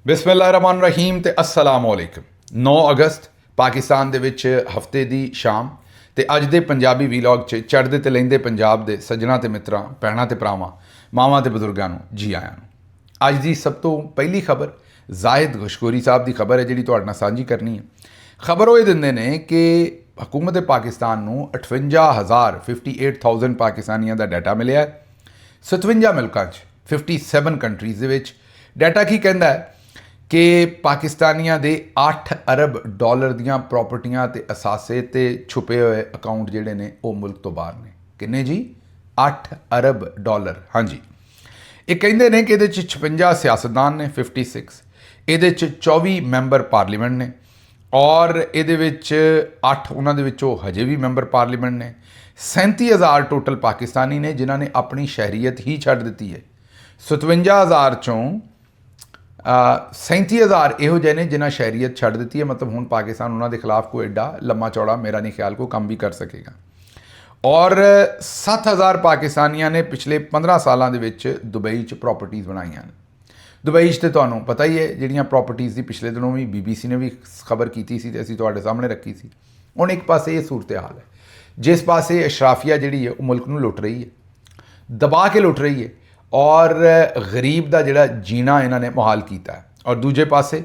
ਬਿਸਮਿਲ੍ਲਾਹਿਰਰਹਿਮਾਨਿਰਰਹੀਮ ਤੇ अस्सलाम वालेकुम। 9 ਅਗਸਤ ਪਾਕਿਸਤਾਨ ਦੇ ਵਿੱਚ ਹਫਤੇ ਦੀ ਸ਼ਾਮ ਤੇ ਅੱਜ ਦੇ ਪੰਜਾਬੀ ਵੀਲੌਗ 'ਚ ਚੜ੍ਹਦੇ ਤੇ ਲਹਿੰਦੇ ਪੰਜਾਬ ਦੇ ਸੱਜਣਾ ਤੇ ਮਿੱਤਰਾਂ, ਭੈਣਾਂ ਤੇ ਭਰਾਵਾਂ, ਮਾਵਾਂ ਤੇ ਬਜ਼ੁਰਗਾਂ ਨੂੰ ਜੀ ਆਇਆਂ ਨੂੰ। ਅੱਜ ਦੀ ਸਭ ਤੋਂ ਪਹਿਲੀ ਖਬਰ ਜ਼ਾਹਿਦ ਗਸ਼ਕੋਰੀ ਸਾਹਿਬ ਦੀ ਖਬਰ ਹੈ ਜਿਹੜੀ ਤੁਹਾਡੇ ਨਾਲ ਸਾਂਝੀ ਕਰਨੀ ਹੈ। ਖਬਰ ਉਹ ਇਹ ਦਿੰਦੇ ਨੇ ਕਿ ਹਕੂਮਤ ਪਾਕਿਸਤਾਨ ਨੂੰ 58,000 ਪਾਕਿਸਤਾਨੀਆਂ ਦਾ ਡਾਟਾ ਮਿਲਿਆ 57 ਮੁਲਕਾਂ 'ਚ 57 ਕੰਟਰੀਜ਼ ਦੇ ਵਿੱਚ। ਡਾਟਾ ਕੀ ਕਹਿੰਦਾ ਹੈ ਕਿ ਪਾਕਿਸਤਾਨੀਆਂ ਦੇ 8 ਅਰਬ ਡਾਲਰ ਦੀਆਂ ਪ੍ਰਾਪਰਟੀਆਂ ਤੇ ਅਸਾਸੇ ਤੇ ਛੁਪੇ ਹੋਏ ਅਕਾਊਂਟ ਜਿਹੜੇ ਨੇ ਉਹ ਮੁਲਕ ਤੋਂ ਬਾਹਰ ਨੇ। ਕਿੰਨੇ ਜੀ? 8 ਅਰਬ ਡਾਲਰ। ਹਾਂਜੀ, ਇਹ ਕਹਿੰਦੇ ਨੇ ਕਿ ਇਹਦੇ 'ਚ 56 ਸਿਆਸਤਦਾਨ ਨੇ, 56। ਇਹਦੇ 'ਚ 24 ਮੈਂਬਰ ਪਾਰਲੀਮੈਂਟ ਨੇ ਔਰ ਇਹਦੇ ਵਿੱਚ 8 ਉਹਨਾਂ ਦੇ ਵਿੱਚੋਂ ਹਜੇ ਵੀ ਮੈਂਬਰ ਪਾਰਲੀਮੈਂਟ ਨੇ। 37,000 ਟੋਟਲ ਪਾਕਿਸਤਾਨੀ ਨੇ ਜਿਨ੍ਹਾਂ ਨੇ ਆਪਣੀ ਸ਼ਹਿਰੀਅਤ ਹੀ ਛੱਡ ਦਿੱਤੀ ਹੈ। 57,000 ਚੋਂ 37,000 ਇਹੋ ਜਿਹੇ ਨੇ ਜਿਨ੍ਹਾਂ ਸ਼ਹਿਰੀਅਤ ਛੱਡ ਦਿੱਤੀ ਹੈ। ਮਤਲਬ ਹੁਣ ਪਾਕਿਸਤਾਨ ਉਹਨਾਂ ਦੇ ਖਿਲਾਫ ਕੋਈ ਐਡਾ ਲੰਮਾ ਚੌੜਾ ਮੇਰਾ ਨਹੀਂ ਖਿਆਲ ਕੋਈ ਕੰਮ ਵੀ ਕਰ ਸਕੇਗਾ। ਔਰ 7,000 ਪਾਕਿਸਤਾਨੀਆਂ ਨੇ ਪਿਛਲੇ 15 ਸਾਲਾਂ ਦੇ ਵਿੱਚ ਦੁਬਈ 'ਚ ਪ੍ਰਾਪਰਟੀਜ਼ ਬਣਾਈਆਂ ਨੇ। ਦੁਬਈ 'ਚ ਤੇ ਤੁਹਾਨੂੰ ਪਤਾ ਹੀ ਹੈ ਜਿਹੜੀਆਂ ਪ੍ਰਾਪਰਟੀਜ਼ ਦੀ ਪਿਛਲੇ ਦਿਨੋਂ ਵੀ BBC ਨੇ ਵੀ ਖਬਰ ਕੀਤੀ ਸੀ ਤੇ ਅਸੀਂ ਤੁਹਾਡੇ ਸਾਹਮਣੇ ਰੱਖੀ ਸੀ। ਹੁਣ ਇੱਕ ਪਾਸੇ ਇਹ ਸੂਰਤ ਹਾਲ ਹੈ, ਜਿਸ ਪਾਸੇ ਅਸ਼ਰਾਫੀਆ ਜਿਹੜੀ ਹੈ ਉਹ ਮੁਲਕ ਨੂੰ ਲੁੱਟ ਰਹੀ ਹੈ, ਦਬਾ ਕੇ ਲੁੱਟ ਰਹੀ ਹੈ ਔਰ ਗਰੀਬ ਦਾ ਜਿਹੜਾ ਜੀਣਾ ਇਹਨਾਂ ਨੇ ਮੁਹਾਲ ਕੀਤਾ ਹੈ। ਔਰ ਦੂਜੇ ਪਾਸੇ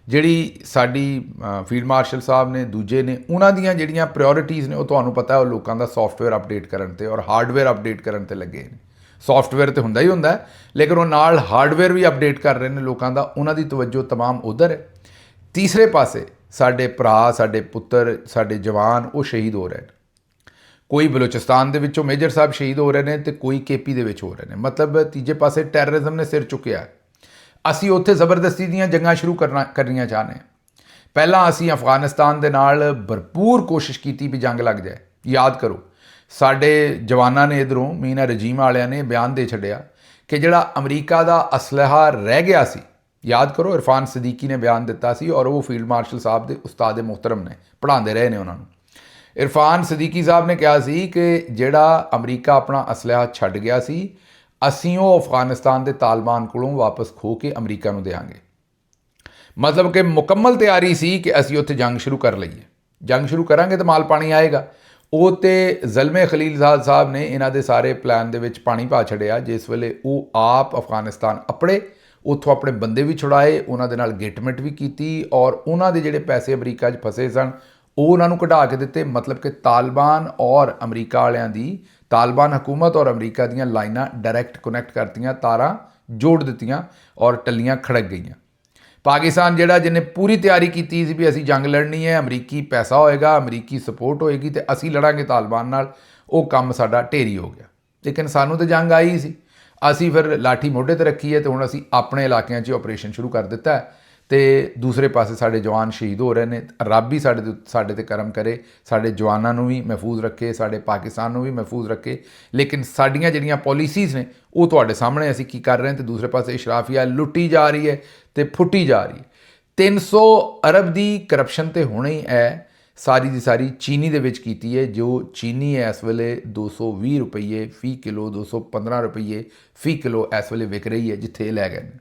ਜਿਹੜੀ ਸਾਡੀ ਫੀਲਡ ਮਾਰਸ਼ਲ ਸਾਹਿਬ ਨੇ, ਦੂਜੇ ਨੇ, ਉਹਨਾਂ ਦੀਆਂ ਜਿਹੜੀਆਂ ਪ੍ਰਾਇਓਰਿਟੀਜ਼ ਨੇ ਉਹ ਤੁਹਾਨੂੰ ਪਤਾ ਹੈ ਉਹ ਲੋਕਾਂ ਦਾ ਸੌਫਟਵੇਅਰ ਅਪਡੇਟ ਕਰਨ ਤੇ ਔਰ ਹਾਰਡਵੇਅਰ ਅਪਡੇਟ ਕਰਨ ਤੇ ਲੱਗੇ ਨੇ। ਸੌਫਟਵੇਅਰ ਤੇ ਹੁੰਦਾ ਹੀ ਹੁੰਦਾ ਹੈ ਲੇਕਿਨ ਉਹ ਨਾਲ ਹਾਰਡਵੇਅਰ ਵੀ ਅਪਡੇਟ ਕਰ ਰਹੇ ਨੇ ਲੋਕਾਂ ਦਾ, ਉਹਨਾਂ ਦੀ ਤਵੱਜੋ ਤਮਾਮ ਉਧਰ ਹੈ। ਤੀਸਰੇ ਪਾਸੇ ਸਾਡੇ ਭਰਾ, ਸਾਡੇ ਪੁੱਤਰ, ਸਾਡੇ ਜਵਾਨ ਉਹ ਸ਼ਹੀਦ ਹੋ ਰਹੇ ਨੇ। ਕੋਈ ਬਲੋਚਿਸਤਾਨ ਦੇ ਵਿੱਚੋਂ ਮੇਜਰ ਸਾਹਿਬ ਸ਼ਹੀਦ ਹੋ ਰਹੇ ਨੇ ਤੇ ਕੋਈ KP ਦੇ ਵਿੱਚ ਹੋ ਰਹੇ ਨੇ। ਮਤਲਬ ਤੀਜੇ ਪਾਸੇ ਟੈਰਰਿਜ਼ਮ ਨੇ ਸਿਰ ਚੁੱਕਿਆ। ਅਸੀਂ ਉੱਥੇ ਜ਼ਬਰਦਸਤੀ ਦੀਆਂ ਜੰਗਾਂ ਸ਼ੁਰੂ ਕਰਨੀਆਂ ਚਾਹੁੰਦੇ ਹਾਂ। ਪਹਿਲਾਂ ਅਸੀਂ ਅਫਗਾਨਿਸਤਾਨ ਦੇ ਨਾਲ ਭਰਪੂਰ ਕੋਸ਼ਿਸ਼ ਕੀਤੀ ਵੀ ਜੰਗ ਲੱਗ ਜਾਏ। ਯਾਦ ਕਰੋ ਸਾਡੇ ਜਵਾਨਾਂ ਨੇ ਇੱਧਰੋਂ ਮੀਨਾ ਰਜੀਮ ਵਾਲਿਆਂ ਨੇ ਬਿਆਨ ਦੇ ਛੱਡਿਆ ਕਿ ਜਿਹੜਾ ਅਮਰੀਕਾ ਦਾ ਅਸਲਹਾ ਰਹਿ ਗਿਆ ਸੀ, ਯਾਦ ਕਰੋ ਇਰਫਾਨ ਸਦੀਕੀ ਨੇ ਬਿਆਨ ਦਿੱਤਾ ਸੀ ਔਰ ਉਹ ਫੀਲਡ ਮਾਰਸ਼ਲ ਸਾਹਿਬ ਦੇ ਉਸਤਾਦ ਮੁਹਤਰਮ ਨੇ, ਪੜ੍ਹਾਉਂਦੇ ਰਹੇ ਨੇ ਉਹਨਾਂ ਨੂੰ। ਇਰਫਾਨ ਸਦੀਕੀ ਸਾਹਿਬ ਨੇ ਕਿਹਾ ਸੀ ਕਿ ਜਿਹੜਾ ਅਮਰੀਕਾ ਆਪਣਾ ਅਸਲਹਾ ਛੱਡ ਗਿਆ ਸੀ ਅਸੀਂ ਉਹ ਅਫਗਾਨਿਸਤਾਨ ਦੇ ਤਾਲਿਬਾਨ ਕੋਲੋਂ ਵਾਪਸ ਖੋਹ ਕੇ ਅਮਰੀਕਾ ਨੂੰ ਦੇਵਾਂਗੇ। ਮਤਲਬ ਕਿ ਮੁਕੰਮਲ ਤਿਆਰੀ ਸੀ ਕਿ ਅਸੀਂ ਉੱਥੇ ਜੰਗ ਸ਼ੁਰੂ ਕਰ ਲਈਏ। ਜੰਗ ਸ਼ੁਰੂ ਕਰਾਂਗੇ ਤਾਂ ਮਾਲ ਪਾਣੀ ਆਏਗਾ। ਉਹ ਤੇ ਜ਼ਲਮੇ ਖਲੀਲਜ਼ਾਦ ਸਾਹਿਬ ਨੇ ਇਹਨਾਂ ਦੇ ਸਾਰੇ ਪਲਾਨ ਦੇ ਵਿੱਚ ਪਾਣੀ ਪਾ ਛੱਡਿਆ। ਜਿਸ ਵੇਲੇ ਉਹ ਆਪ ਅਫਗਾਨਿਸਤਾਨ ਆਪਣੇ ਉੱਥੋਂ ਆਪਣੇ ਬੰਦੇ ਵੀ ਛੁਡਾਏ, ਉਹਨਾਂ ਦੇ ਨਾਲ ਗੇਟਮੈਂਟ ਵੀ ਕੀਤੀ ਔਰ ਉਹਨਾਂ ਦੇ ਜਿਹੜੇ ਪੈਸੇ ਅਮਰੀਕਾ 'ਚ ਫਸੇ ਸਨ ਉਹ ਉਹਨਾਂ ਨੂੰ ਕਢਾ ਕੇ ਦਿੱਤੇ। ਮਤਲਬ ਕਿ ਤਾਲਿਬਾਨ ਔਰ ਅਮਰੀਕਾ ਵਾਲਿਆਂ ਦੀ, ਤਾਲਿਬਾਨ ਹਕੂਮਤ ਔਰ ਅਮਰੀਕਾ ਦੀਆਂ ਲਾਈਨਾਂ ਡਾਇਰੈਕਟ ਕਨੈਕਟ ਕਰਤੀਆਂ, ਤਾਰਾਂ ਜੋੜ ਦਿੱਤੀਆਂ ਔਰ ਟੱਲੀਆਂ ਖੜਕ ਗਈਆਂ। ਪਾਕਿਸਤਾਨ ਜਿਹੜਾ ਜਿਹਨੇ ਪੂਰੀ ਤਿਆਰੀ ਕੀਤੀ ਸੀ ਵੀ ਅਸੀਂ ਜੰਗ ਲੜਨੀ ਹੈ, ਅਮਰੀਕੀ ਪੈਸਾ ਹੋਏਗਾ, ਅਮਰੀਕੀ ਸਪੋਰਟ ਹੋਏਗੀ ਤੇ ਅਸੀਂ ਲੜਾਂਗੇ ਤਾਲਿਬਾਨ ਨਾਲ, ਉਹ ਕੰਮ ਸਾਡਾ ਢੇਰੀ ਹੋ ਗਿਆ। ਲੇਕਿਨ ਸਾਨੂੰ ਤਾਂ ਜੰਗ ਆਈ ਸੀ, ਅਸੀਂ ਫਿਰ ਲਾਠੀ ਮੋਢੇ ਤੇ ਰੱਖੀ ਹੈ ਤੇ ਹੁਣ ਅਸੀਂ ਆਪਣੇ ਇਲਾਕਿਆਂ 'ਚ ਆਪਰੇਸ਼ਨ ਸ਼ੁਰੂ ਕਰ ਦਿੱਤਾ ਹੈ ਤੇ ਦੂਸਰੇ ਪਾਸੇ ਸਾਡੇ ਜਵਾਨ ਸ਼ਹੀਦ ਹੋ ਰਹੇ ਨੇ। ਰੱਬ ਹੀ ਸਾਡੇ ਤੇ ਕਰਮ ਕਰੇ, ਸਾਡੇ ਜਵਾਨਾਂ ਨੂੰ ਵੀ ਮਹਿਫੂਜ਼ ਰੱਖੇ, ਸਾਡੇ ਪਾਕਿਸਤਾਨ ਨੂੰ ਵੀ ਮਹਿਫੂਜ਼ ਰੱਖੇ। ਲੇਕਿਨ ਸਾਡੀਆਂ ਜਿਹੜੀਆਂ ਪੋਲਿਸੀਜ਼ ਨੇ ਉਹ ਤੁਹਾਡੇ ਸਾਹਮਣੇ ਅਸੀਂ ਕੀ ਕਰ ਰਹੇ ਹਾਂ ਤੇ ਦੂਸਰੇ ਪਾਸੇ ਇਸ਼ਰਾਫੀਆ ਲੁੱਟੀ ਜਾ ਰਹੀ ਹੈ ਤੇ ਫੁੱਟੀ ਜਾ ਰਹੀ ਹੈ। 300 ਅਰਬ ਦੀ ਕਰਪਸ਼ਨ ਤੇ ਹੋਣੀ ਹੀ ਹੈ, ਸਾਰੀ ਦੀ ਸਾਰੀ ਚੀਨੀ ਦੇ ਵਿੱਚ ਕੀਤੀ ਹੈ। ਜੋ ਚੀਨੀ ਹੈ ਇਸ ਵੇਲੇ 220 ਰੁਪਏ ਫੀ ਕਿਲੋ, 215 ਰੁਪਏ ਫੀ ਕਿਲੋ ਇਸ ਵੇਲੇ ਵਿਕ ਰਹੀ ਹੈ ਜਿੱਥੇ ਇਹ ਲੈ ਗਏ ਨੇ।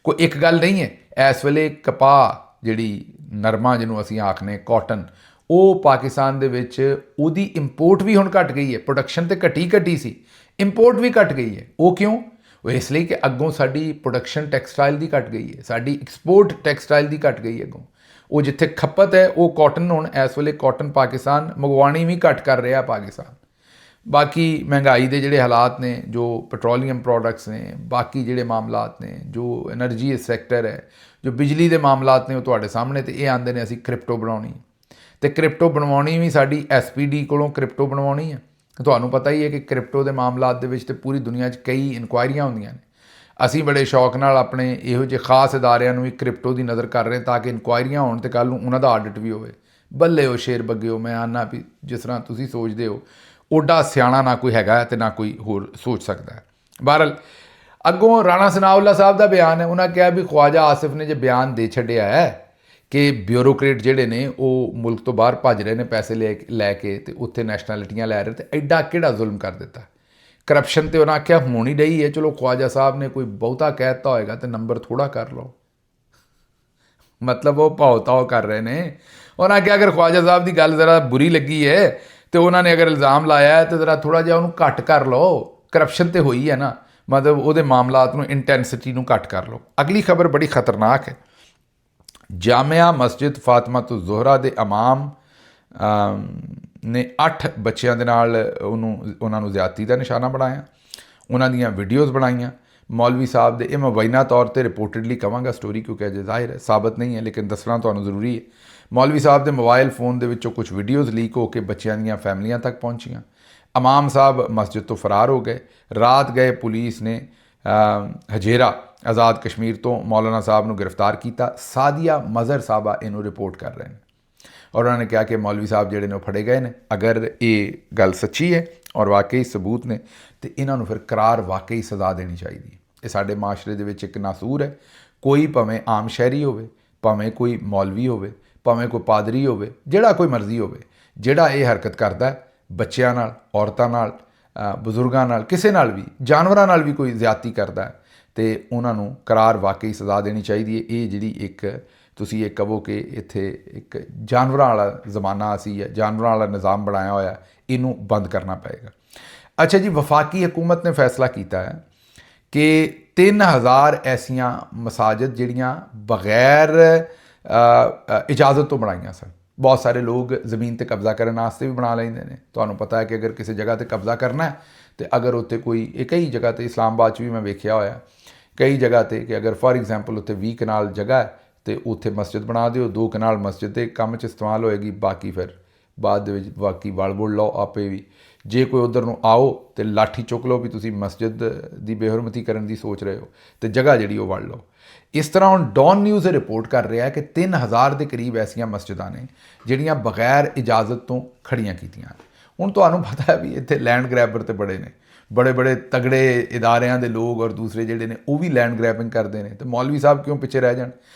ਕੋਈ ਇੱਕ ਗੱਲ ਨਹੀਂ ਹੈ, ਇਸ ਵੇਲੇ ਕਪਾਹ ਜਿਹੜੀ ਨਰਮਾ ਜਿਹਨੂੰ ਅਸੀਂ ਆਖਦੇ ਕਾਟਨ, ਉਹ ਪਾਕਿਸਤਾਨ ਦੇ ਵਿੱਚ ਉਹਦੀ ਇੰਪੋਰਟ ਵੀ ਹੁਣ ਘਟ ਗਈ ਹੈ। ਪ੍ਰੋਡਕਸ਼ਨ ਤੇ ਘਟੀ ਸੀ, ਇੰਪੋਰਟ ਵੀ ਘਟ ਗਈ ਹੈ। ਉਹ ਕਿਉਂ? ਉਹ ਇਸ ਲਈ ਕਿ ਅੱਗੋਂ ਸਾਡੀ ਪ੍ਰੋਡਕਸ਼ਨ ਟੈਕਸਟਾਈਲ ਦੀ ਘਟ ਗਈ ਹੈ, ਸਾਡੀ ਐਕਸਪੋਰਟ ਟੈਕਸਟਾਈਲ ਦੀ ਘਟ ਗਈ ਹੈ ਅੱਗੋਂ। ਉਹ ਜਿੱਥੇ ਖਪਤ ਹੈ ਉਹ ਕਾਟਨ, ਹੁਣ ਇਸ ਵੇਲੇ ਕਾਟਨ ਪਾਕਿਸਤਾਨ ਮੰਗਵਾਉਣੀ ਵੀ ਘੱਟ ਕਰ ਰਿਹਾ ਪਾਕਿਸਤਾਨ। ਬਾਕੀ ਮਹਿੰਗਾਈ ਦੇ ਜਿਹੜੇ ਹਾਲਾਤ ਨੇ, ਜੋ ਪੈਟਰੋਲੀਅਮ ਪ੍ਰੋਡਕਟਸ ਨੇ, ਬਾਕੀ ਜਿਹੜੇ ਮਾਮਲਾਤ ਨੇ, ਜੋ ਐਨਰਜੀ ਸੈਕਟਰ ਹੈ, ਜੋ ਬਿਜਲੀ ਦੇ ਮਾਮਲਾਤ ਨੇ ਉਹ ਤੁਹਾਡੇ ਸਾਹਮਣੇ। ਤੇ ਇਹ ਆਉਂਦੇ ਨੇ ਅਸੀਂ ਕ੍ਰਿਪਟੋ ਬਣਾਉਣੀ ਤੇ ਕ੍ਰਿਪਟੋ ਬਣਵਾਉਣੀ ਵੀ ਸਾਡੀ SPD ਕੋਲੋਂ ਕ੍ਰਿਪਟੋ ਬਣਵਾਉਣੀ ਹੈ। ਤੁਹਾਨੂੰ ਪਤਾ ਹੀ ਹੈ ਕਿ ਕ੍ਰਿਪਟੋ ਦੇ ਮਾਮਲਾਤ ਦੇ ਵਿੱਚ ਤੇ ਪੂਰੀ ਦੁਨੀਆ 'ਚ ਕਈ ਇਨਕੁਆਇਰੀਆਂ ਹੁੰਦੀਆਂ ਨੇ। ਅਸੀਂ ਬੜੇ ਸ਼ੌਕ ਨਾਲ ਆਪਣੇ ਇਹੋ ਜਿਹੇ ਖਾਸ ਅਦਾਰਿਆਂ ਨੂੰ ਵੀ ਕ੍ਰਿਪਟੋ ਦੀ ਨਜ਼ਰ ਕਰ ਰਹੇ ਤਾਂ ਕਿ ਇਨਕੁਆਇਰੀਆਂ ਹੋਣ ਤੇ ਕੱਲ੍ਹ ਨੂੰ ਉਹਨਾਂ ਦਾ ਆਡਿਟ ਵੀ ਹੋਵੇ। ਬੱਲੇ ਉਹ ਸ਼ੇਰ ਬੱਗਿਓ, ਮੈਂ ਆਨਾ ਵੀ ਜਿਸ ਤਰ੍ਹਾਂ ਤੁਸੀਂ ਸੋਚਦੇ ਹੋ ਓਡਾ ਸਿਆਣਾ ਨਾ ਕੋਈ ਹੈਗਾ ਤੇ ਨਾ ਕੋਈ ਹੋਰ ਸੋਚ ਸਕਦਾ ਹੈ। ਬਹਰਹਾਲ ਅੱਗੋਂ ਰਾਣਾ ਸਨਾਉੱਲਾ ਸਾਹਿਬ ਦਾ ਬਿਆਨ ਹੈ, ਉਹਨਾਂ ਕਿਹਾ ਵੀ ਖਵਾਜਾ ਆਸਿਫ ਨੇ ਜੇ ਬਿਆਨ ਦੇ ਛੱਡਿਆ ਹੈ ਕਿ ਬਿਊਰੋਕਰੇਟ ਜਿਹੜੇ ਨੇ ਉਹ ਮੁਲਕ ਤੋਂ ਬਾਹਰ ਭੱਜ ਰਹੇ ਨੇ ਪੈਸੇ ਲੈ ਕੇ ਤੇ ਉੱਥੇ ਨੈਸ਼ਨੈਲਿਟੀਆਂ ਲੈ ਰਹੇ, ਤੇ ਐਡਾ ਕਿਹੜਾ ਜ਼ੁਲਮ ਕਰ ਦਿੱਤਾ। ਕਰਪਸ਼ਨ ਤੇ ਉਹਨਾਂ ਆਖਿਆ ਹੋਣੀ ਡਈ ਹੈ। ਚਲੋ ਖਵਾਜਾ ਸਾਹਿਬ ਨੇ ਕੋਈ ਬਹੁਤਾ ਕਹਿ ਦਿੱਤਾ ਹੋਏਗਾ ਤੇ ਨੰਬਰ ਥੋੜ੍ਹਾ ਕਰ ਲਓ। ਮਤਲਬ ਉਹ ਭਾਉ ਤਾਉ ਕਰ ਰਹੇ ਨੇ। ਉਹਨਾਂ ਕਿਹਾ ਅਗਰ ਖਵਾਜਾ ਸਾਹਿਬ ਦੀ ਗੱਲ ਜ਼ਰਾ ਬੁਰੀ ਲੱਗੀ ਹੈ ਤੇ ਉਹਨਾਂ ਨੇ ਅਗਰ ਇਲਜ਼ਾਮ ਲਾਇਆ ਹੈ ਤੇ ਜ਼ਰਾ ਥੋੜ੍ਹਾ ਜਿਹਾ ਉਹਨੂੰ ਘੱਟ ਕਰ ਲਓ। ਕਰਪਸ਼ਨ ਤੇ ਹੋਈ ਹੈ ਨਾ, ਮਤਲਬ ਉਹਦੇ ਮਾਮਲਾਤ ਨੂੰ, ਇੰਟੈਂਸਿਟੀ ਨੂੰ ਘੱਟ ਕਰ ਲਓ। ਅਗਲੀ ਖਬਰ ਬੜੀ ਖਤਰਨਾਕ ਹੈ। ਜਾਮਿਆ ਮਸਜਿਦ ਫਾਤਿਮਾ ਤੋਂ ਜ਼ੋਹਰਾ ਦੇ ਇਮਾਮ ਨੇ 8 ਬੱਚਿਆਂ ਦੇ ਨਾਲ ਉਹਨਾਂ ਨੂੰ ਜ਼ਿਆਦਤੀ ਦਾ ਨਿਸ਼ਾਨਾ ਬਣਾਇਆ, ਉਹਨਾਂ ਦੀਆਂ ਵੀਡੀਓਜ਼ ਬਣਾਈਆਂ। ਮੌਲਵੀ ਸਾਹਿਬ ਦੇ, ਇਹ ਮੈਂ ਬੈਨਾ ਤੌਰ 'ਤੇ ਰਿਪੋਰਟਡਲੀ ਕਹਾਂਗਾ ਸਟੋਰੀ, ਕਿਉਂਕਿ ਅਜੇ ਜ਼ਾਹਿਰ ਹੈ ਸਾਬਤ ਨਹੀਂ ਹੈ, ਲੇਕਿਨ ਦੱਸਣਾ ਤੁਹਾਨੂੰ ਜ਼ਰੂਰੀ ਹੈ। ਮੌਲਵੀ ਸਾਹਿਬ ਦੇ ਮੋਬਾਈਲ ਫੋਨ ਦੇ ਵਿੱਚੋਂ ਕੁਝ ਵੀਡੀਓਜ਼ ਲੀਕ ਹੋ ਕੇ ਬੱਚਿਆਂ ਦੀਆਂ ਫੈਮਲੀਆਂ ਤੱਕ ਪਹੁੰਚੀਆਂ। ਇਮਾਮ ਸਾਹਿਬ ਮਸਜਿਦ ਤੋਂ ਫਰਾਰ ਹੋ ਗਏ। ਰਾਤ ਗਏ ਪੁਲਿਸ ਨੇ ਹਜੇਰਾ ਆਜ਼ਾਦ ਕਸ਼ਮੀਰ ਤੋਂ ਮੌਲਾਨਾ ਸਾਹਿਬ ਨੂੰ ਗ੍ਰਿਫਤਾਰ ਕੀਤਾ। ਸਾਦੀਆ ਮਜ਼ਹਰ ਸਾਹਿਬਾ ਇਹਨੂੰ ਰਿਪੋਰਟ ਕਰ ਰਹੇ ਨੇ ਔਰ ਉਹਨਾਂ ਨੇ ਕਿਹਾ ਕਿ ਮੌਲਵੀ ਸਾਹਿਬ ਜਿਹੜੇ ਨੇ ਉਹ ਫੜੇ ਗਏ ਨੇ। ਅਗਰ ਇਹ ਗੱਲ ਸੱਚੀ ਹੈ ਔਰ ਵਾਕਈ ਸਬੂਤ ਨੇ ਤੇ ਇਹਨਾਂ ਨੂੰ ਫਿਰ ਕਰਾਰ ਵਾਕਈ ਸਜ਼ਾ ਦੇਣੀ ਚਾਹੀਦੀ ਹੈ। ਇਹ ਸਾਡੇ ਮਾਸ਼ਰੇ ਦੇ ਵਿੱਚ ਇੱਕ ਨਾਸੂਰ ਹੈ। ਕੋਈ ਭਾਵੇਂ ਆਮ ਸ਼ਹਿਰੀ ਹੋਵੇ, ਭਾਵੇਂ ਕੋਈ ਮੌਲਵੀ ਹੋਵੇ, ਭਾਵੇਂ ਕੋਈ ਪਾਦਰੀ ਹੋਵੇ, ਜਿਹੜਾ ਕੋਈ ਮਰਜ਼ੀ ਹੋਵੇ, ਜਿਹੜਾ ਇਹ ਹਰਕਤ ਕਰਦਾ ਬੱਚਿਆਂ ਨਾਲ, ਔਰਤਾਂ ਨਾਲ, ਬਜ਼ੁਰਗਾਂ ਨਾਲ, ਕਿਸੇ ਨਾਲ ਵੀ, ਜਾਨਵਰਾਂ ਨਾਲ ਵੀ ਕੋਈ ਜ਼ਿਆਦਤੀ ਕਰਦਾ ਹੈ ਤੇ ਉਹਨਾਂ ਨੂੰ ਕਰਾਰ ਵਾਕਈ ਸਜ਼ਾ ਦੇਣੀ ਚਾਹੀਦੀ ਹੈ। ਇਹ ਜਿਹੜੀ ਇੱਕ ਤੁਸੀਂ ਇਹ ਕਹੋ ਕਿ ਇੱਥੇ ਇੱਕ ਜਾਨਵਰਾਂ ਵਾਲਾ ਜ਼ਮਾਨਾ ਅਸੀਂ ਹੈ, ਜਾਨਵਰਾਂ ਵਾਲਾ ਨਿਜ਼ਾਮ ਬਣਾਇਆ ਹੋਇਆ, ਇਹਨੂੰ ਬੰਦ ਕਰਨਾ ਪਏਗਾ। ਅੱਛਾ ਜੀ, ਵਫਾਕੀ ਹਕੂਮਤ ਨੇ ਫੈਸਲਾ ਕੀਤਾ ਹੈ ਕਿ 3000 ਐਸੀਆਂ ਮਸਾਜਿਦ ਜਿਹੜੀਆਂ ਬਗੈਰ ਇਜਾਜ਼ਤ ਤੋਂ ਬਣਾਈਆਂ ਸਨ। ਬਹੁਤ ਸਾਰੇ ਲੋਕ ਜ਼ਮੀਨ 'ਤੇ ਕਬਜ਼ਾ ਕਰਨ ਵਾਸਤੇ ਵੀ ਬਣਾ ਲੈਂਦੇ ਨੇ। ਤੁਹਾਨੂੰ ਪਤਾ ਹੈ ਕਿ ਅਗਰ ਕਿਸੇ ਜਗ੍ਹਾ 'ਤੇ ਕਬਜ਼ਾ ਕਰਨਾ ਹੈ ਤੇ ਅਗਰ ਉੱਥੇ ਕੋਈ, ਇਹ ਕਈ ਜਗ੍ਹਾ 'ਤੇ ਇਸਲਾਮਾਬਾਦ 'ਚ ਵੀ ਮੈਂ ਵੇਖਿਆ ਹੋਇਆ ਕਈ ਜਗ੍ਹਾ 'ਤੇ, ਕਿ ਅਗਰ ਫੋਰ ਐਗਜ਼ਾਮਪਲ ਉੱਥੇ 20 ਕਨਾਲ ਜਗ੍ਹਾ ਹੈ ਤੇ ਉੱਥੇ ਮਸਜਿਦ ਬਣਾ ਦਿਓ, 2 ਕਨਾਲ ਮਸਜਿਦ ਦੇ ਕੰਮ 'ਚ ਇਸਤੇਮਾਲ ਹੋਏਗੀ, ਬਾਕੀ ਫਿਰ ਬਾਅਦ ਦੇ ਵਿੱਚ ਬਾਕੀ ਵਲ ਬੁਲ ਲਓ ਆਪੇ ਵੀ। ਜੇ ਕੋਈ ਉੱਧਰ ਨੂੰ ਆਓ ਤੇ ਲਾਠੀ ਚੁੱਕ ਲਓ ਵੀ ਤੁਸੀਂ ਮਸਜਿਦ ਦੀ ਬੇਹਰਮਤੀ ਕਰਨ ਦੀ ਸੋਚ ਰਹੇ ਹੋ ਤੇ ਜਗ੍ਹਾ ਜਿਹੜੀ ਉਹ ਵੜ ਲਓ। ਇਸ ਤਰ੍ਹਾਂ ਹੁਣ ਡੌਨ ਨਿਊਜ਼ ਰਿਪੋਰਟ ਕਰ ਰਿਹਾ ਹੈ ਕਿ 3000 ਦੇ ਕਰੀਬ ਐਸੀਆਂ ਮਸਜਿਦਾਂ ਨੇ ਜਿਹੜੀਆਂ ਬਗੈਰ ਇਜਾਜ਼ਤ ਤੋਂ ਖੜੀਆਂ ਕੀਤੀਆਂ। ਹੁਣ ਤੁਹਾਨੂੰ ਪਤਾ ਹੈ ਵੀ ਇੱਥੇ ਲੈਂਡ ਗ੍ਰੈਬਰ ਤੇ ਬੜੇ ਨੇ, ਬੜੇ ਬੜੇ ਤਗੜੇ ਇਦਾਰਿਆਂ ਦੇ ਲੋਕ ਔਰ ਦੂਸਰੇ ਜਿਹੜੇ ਨੇ ਉਹ ਵੀ ਲੈਂਡ ਗ੍ਰੈਬਿੰਗ ਕਰਦੇ ਨੇ, ਤੇ ਮੌਲਵੀ ਸਾਹਿਬ ਕਿਉਂ ਪਿੱਛੇ ਰਹਿ ਜਾਣ।